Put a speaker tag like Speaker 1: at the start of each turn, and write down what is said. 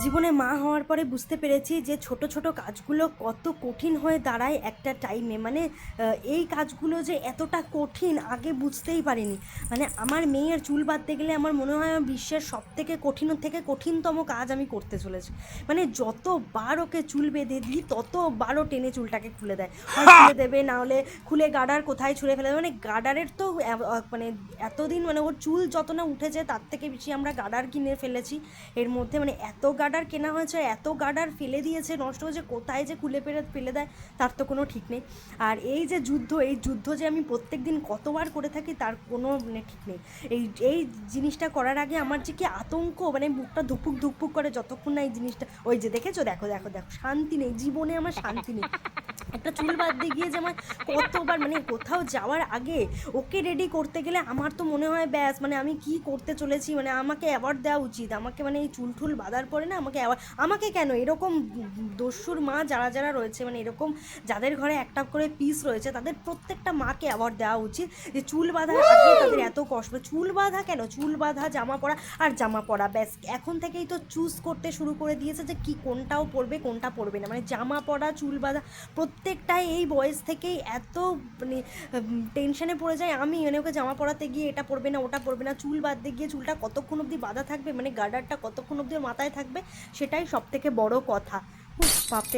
Speaker 1: জীবনে মা হওয়ার পরে বুঝতে পেরেছি যে ছোট ছোট কাজগুলো কত কঠিন হয়ে দাঁড়ায় একটা টাইমে, মানে এই কাজগুলো যে এতটা কঠিন আগে বুঝতেই পারিনি। মানে আমার মেয়ের চুল বাঁধতে গেলে আমার মনে হয় বিশ্বের সব থেকে কঠিন থেকে কঠিনতম কাজ আমি করতে চলেছি। মানে যতবার ওকে চুল বেঁধে দিই ততবারও টেনে চুলটাকে খুলে দেয়, হয় খুলে দেবে, না হলে খুলে গার্ডার কোথায় ছুঁড়ে ফেলে দেবে। মানে গার্ডারের তো মানে এতদিন মানে ওর চুল যত না উঠেছে তার থেকে বেশি আমরা গার্ডার কিনে ফেলেছি এর মধ্যে। মানে এত গার্ডার কেনা হয়েছে, এত গার্ডার ফেলে দিয়েছে, নষ্ট হয়েছে, কোথায় যে খুলে ফেলে দেয় তার তো কোনো ঠিক নেই। আর এই যে যুদ্ধ, এই যুদ্ধ যে আমি প্রত্যেক দিন কতবার করে থাকি তার কোনো মানে ঠিক নেই। এই এই জিনিসটা করার আগে আমার যে কি আতঙ্ক, মানে বুকটা ধুকপুক ধুকপুক করে যতক্ষণ না এই জিনিসটা, ওই যে দেখেছো, দেখো দেখো দেখো, শান্তি নেই জীবনে, আমার শান্তি নেই। একটা চুল বাঁধতে গিয়ে যে আমার কতবার, মানে কোথাও যাওয়ার আগে ওকে রেডি করতে গেলে আমার তো মনে হয় ব্যাস, মানে আমি কি করতে চলেছি, মানে আমাকে অ্যাওয়ার্ড দেওয়া উচিত আমাকে। মানে এই চুল টুল বাঁধার পরে না আমাকে অ্যাওয়ার্ড, আমাকে কেন, এরকম দস্যুর মা যারা যারা রয়েছে, মানে এরকম যাদের ঘরে একটা করে পিস রয়েছে তাদের প্রত্যেকটা মাকে অ্যাওয়ার্ড দেওয়া উচিত যে চুল বাঁধার আগে তাদের এত কষ্ট। চুল বাঁধা কেন, চুল বাঁধা, জামা পরা আর জামা পরা, ব্যাস এখন থেকেই তো চুজ করতে শুরু করে দিয়েছে যে কি কোনটাও পরবে কোনটা পরবে না। মানে জামা পরা, চুল বাঁধা, প্রত্যেকটাই এই বয়স থেকেই এত মানে টেনশনে পড়ে যায় আমি। মানে ওকে জামা পরাতে গিয়ে এটা পরবে না ওটা পরবে না, চুল বাঁধতে গিয়ে চুলটা কতক্ষণ অবধি বাঁধা থাকবে, মানে গার্ডারটা কতক্ষণ অবধি ওর মাথায় থাকবে, সেটাই সব থেকে বড় কথা। উফ বাপরে।